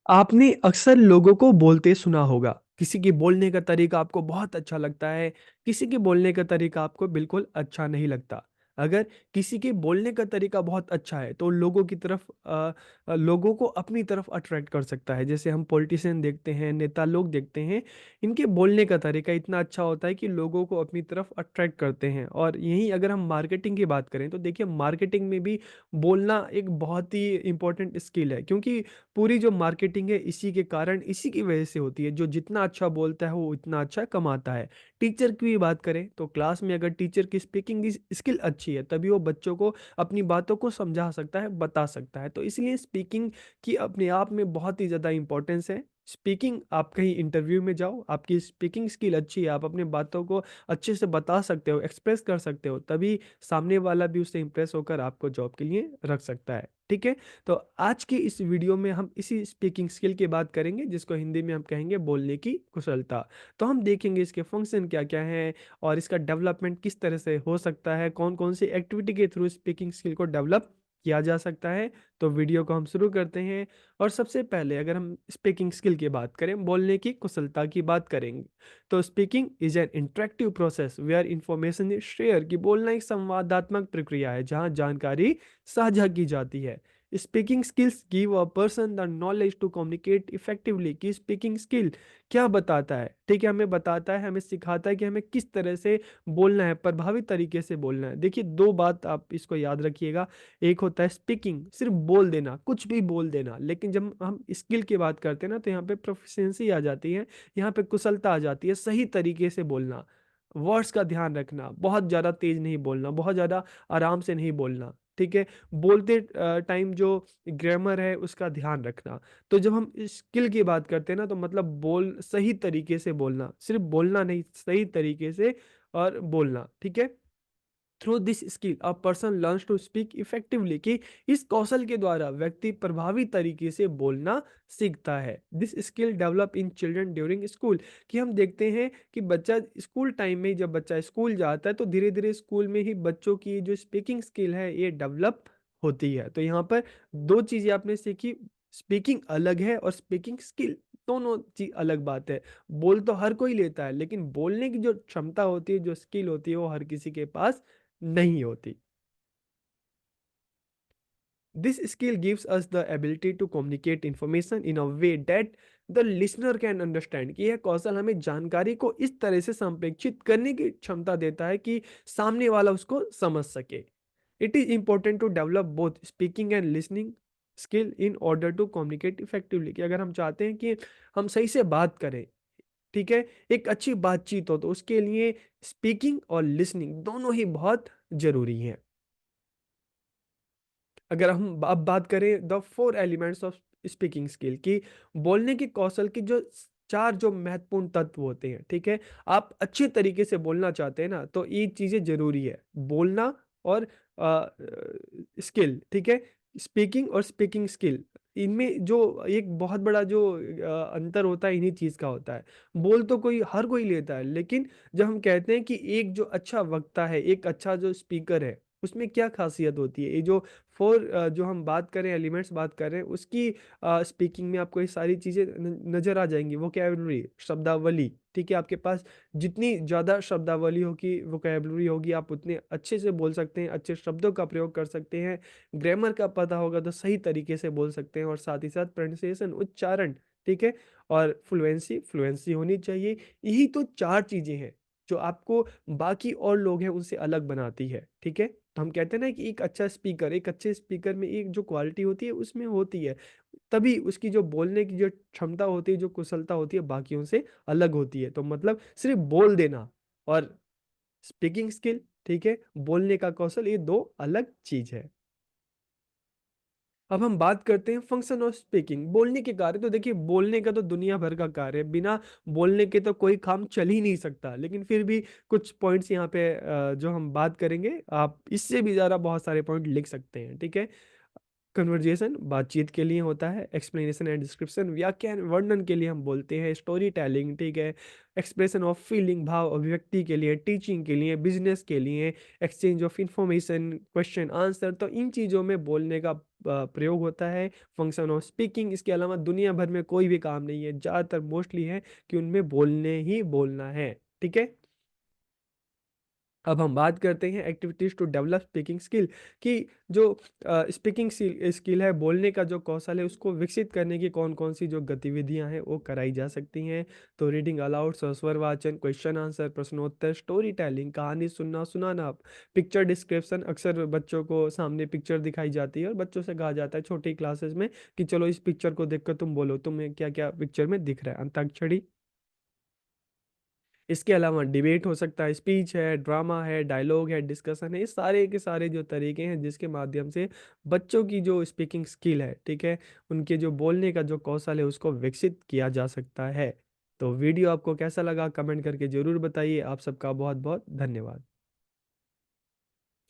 आपने अक्सर लोगों को बोलते सुना होगा। किसी के बोलने का तरीका आपको बहुत अच्छा लगता है, किसी के बोलने का तरीका आपको बिल्कुल अच्छा नहीं लगता। अगर किसी के बोलने का तरीका बहुत अच्छा है, तो लोगों की तरफ लोगों को अपनी तरफ अट्रैक्ट कर सकता है। जैसे हम पॉलिटिशियन देखते हैं, नेता लोग देखते हैं, इनके बोलने का तरीका इतना अच्छा होता है कि लोगों को अपनी तरफ अट्रैक्ट करते हैं। और यहीं अगर हम मार्केटिंग की बात करें, तो देखिए मार्केटिंग में भी बोलना एक बहुत ही इम्पोर्टेंट स्किल है, क्योंकि पूरी जो मार्केटिंग है इसी के कारण, इसी की वजह से होती है। जो जितना अच्छा बोलता है वो उतना अच्छा कमाता है। टीचर की भी बात करें, तो क्लास में अगर टीचर की स्पीकिंग स्किल अच्छी है, तभी वो बच्चों को अपनी बातों को समझा सकता है, बता सकता है। तो इसलिए स्पीकिंग की अपने आप में बहुत ही ज़्यादा इंपॉर्टेंस है। स्पीकिंग, आप कहीं इंटरव्यू में जाओ, आपकी स्पीकिंग स्किल अच्छी है, आप अपने बातों को अच्छे से बता सकते हो, एक्सप्रेस कर सकते हो, तभी सामने वाला भी उससे इंप्रेस होकर आपको जॉब के लिए रख सकता है। ठीक है। तो आज की इस वीडियो में हम इसी स्पीकिंग स्किल की बात करेंगे, जिसको हिंदी में हम कहेंगे बोलने की कुशलता। तो हम देखेंगे इसके फंक्शन क्या क्या हैं, और इसका डेवलपमेंट किस तरह से हो सकता है, कौन कौन सी एक्टिविटी के थ्रू स्पीकिंग स्किल को डेवलप किया जा सकता है। तो वीडियो को हम शुरू करते हैं। और सबसे पहले अगर हम स्पीकिंग स्किल की बात करें, बोलने की कुशलता की बात करेंगे, तो speaking is an interactive process where information is share. की बोलना एक संवादात्मक प्रक्रिया है जहां जानकारी साझा की जाती है। Speaking skills give a person the knowledge to communicate effectively. की स्पीकिंग स्किल क्या बताता है? ठीक है, हमें बताता है, हमें सिखाता है कि हमें किस तरह से बोलना है, प्रभावी तरीके से बोलना है। देखिए, दो बात आप इसको याद रखिएगा। एक होता है स्पीकिंग, सिर्फ बोल देना, कुछ भी बोल देना। लेकिन जब हम स्किल की बात करते हैं ना, तो यहाँ पे प्रोफिशिएंसी आ जाती है, यहाँ पे कुशलता आ जाती है, सही तरीके से बोलना, वर्ड्स का ध्यान रखना, बहुत ज़्यादा तेज नहीं बोलना, बहुत ज़्यादा आराम से नहीं बोलना। ठीक है। बोलते टाइम जो ग्रामर है उसका ध्यान रखना। तो जब हम स्किल की बात करते हैं ना, तो मतलब बोल सही तरीके से बोलना, सिर्फ बोलना नहीं, सही तरीके से और बोलना। ठीक है। Through this skill a person learns to speak effectively. कि इस कौशल के द्वारा व्यक्ति प्रभावी तरीके से बोलना सीखता है। This skill develop in children during school. कि हम देखते हैं कि बच्चा स्कूल टाइम में, जब बच्चा स्कूल जाता है, तो धीरे धीरे स्कूल में ही बच्चों की जो स्पीकिंग स्किल है ये डेवलप होती है। तो यहाँ पर दो चीजें आपने सीखी, स्पीकिंग अलग है और स्पीकिंग स्किल, दोनों चीज अलग बात है। बोल तो हर कोई लेता है, लेकिन बोलने की जो क्षमता होती है, जो स्किल होती है, वो हर किसी के पास नहीं होती। This skill gives us the ability to communicate information in a way that the listener can understand। कि यह कौशल हमें जानकारी को इस तरह से संप्रेषित करने की क्षमता देता है कि सामने वाला उसको समझ सके। It is important to develop both speaking and listening skill in order to communicate effectively. कि अगर हम चाहते हैं कि हम सही से बात करें, ठीक है, एक अच्छी बातचीत हो, तो उसके लिए स्पीकिंग और लिसनिंग दोनों ही बहुत जरूरी हैं। अगर हम अब बात करें the four elements of speaking skill की, बोलने के कौशल की जो चार जो महत्वपूर्ण तत्व होते हैं। ठीक है। आप अच्छे तरीके से बोलना चाहते हैं ना, तो ये चीजें जरूरी है, बोलना और स्किल। ठीक है। स्पीकिंग और स्पीकिंग स्किल, इनमें जो एक बहुत बड़ा जो अंतर होता है, इन्हीं चीज का होता है। बोल तो कोई हर कोई लेता है, लेकिन जब हम कहते हैं कि एक जो अच्छा वक्ता है, एक अच्छा जो स्पीकर है, उसमें क्या खासियत होती है, ये जो फोर जो हम बात करें, एलिमेंट्स बात कर रहे हैं, उसकी स्पीकिंग में आपको ये सारी चीज़ें नजर आ जाएंगी। वोकैबुलरी, शब्दावली। ठीक है। आपके पास जितनी ज़्यादा शब्दावली होगी, वोकैबुलरी होगी, आप उतने अच्छे से बोल सकते हैं, अच्छे शब्दों का प्रयोग कर सकते हैं। ग्रामर का पता होगा तो सही तरीके से बोल सकते हैं, और साथ ही साथ प्रोनाउंसिएशन, उच्चारण। ठीक है। और फ्लुएंसी, फ्लुएंसी होनी चाहिए। यही तो चार चीज़ें हैं जो आपको बाकी और लोग हैं उनसे अलग बनाती है। ठीक है। तो हम कहते हैं ना कि एक अच्छा स्पीकर, एक अच्छे स्पीकर में एक जो क्वालिटी होती है उसमें होती है, तभी उसकी जो बोलने की जो क्षमता होती है, जो कुशलता होती है, बाकियों से अलग होती है। तो मतलब सिर्फ बोल देना और स्पीकिंग स्किल, ठीक है, बोलने का कौशल, ये दो अलग चीज है। अब हम बात करते हैं फंक्शन ऑफ स्पीकिंग, बोलने के कार्य। तो देखिए, बोलने का तो दुनिया भर का कार्य है, बिना बोलने के तो कोई काम चल ही नहीं सकता। लेकिन फिर भी कुछ पॉइंट्स यहाँ पे जो हम बात करेंगे, आप इससे भी ज़्यादा बहुत सारे पॉइंट लिख सकते हैं। ठीक है। कन्वर्जेशन बातचीत के लिए होता है, एक्सप्लेनेशन एंड डिस्क्रिप्शन व्याख्यान वर्णन के लिए हम बोलते हैं, स्टोरी टेलिंग, ठीक है, एक्सप्रेशन ऑफ फीलिंग भाव अभिव्यक्ति के लिए, टीचिंग के लिए, बिजनेस के लिए, exchange of information, question answer, तो इन चीज़ों में बोलने का प्रयोग होता है। फंक्शन ऑफ स्पीकिंग, इसके अलावा दुनिया भर में कोई भी काम नहीं है, ज़्यादातर मोस्टली है कि उनमें बोलने ही बोलना है। ठीक है। अब हम बात करते हैं activities to develop speaking skill, कि जो स्पीकिंग स्किल है, बोलने का जो कौशल है, उसको विकसित करने की कौन कौन सी जो गतिविधियां हैं वो कराई जा सकती हैं। तो रीडिंग अलाउड, स्वर वाचन, क्वेश्चन आंसर, प्रश्नोत्तर, स्टोरी टेलिंग, कहानी सुनना सुनाना, पिक्चर डिस्क्रिप्शन, अक्सर बच्चों को सामने पिक्चर दिखाई जाती है और बच्चों से कहा जाता है छोटी क्लासेस में कि चलो इस पिक्चर को देखकर तुम बोलो तुम्हें क्या क्या पिक्चर में दिख रहा है। अंताक्षरी। इसके अलावा डिबेट हो सकता है, स्पीच है, ड्रामा है, डायलॉग है, डिस्कशन है, ये सारे के सारे जो तरीके हैं जिसके माध्यम से बच्चों की जो स्पीकिंग स्किल है, ठीक है, उनके जो बोलने का जो कौशल है उसको विकसित किया जा सकता है। तो वीडियो आपको कैसा लगा कमेंट करके ज़रूर बताइए। आप सबका बहुत बहुत धन्यवाद।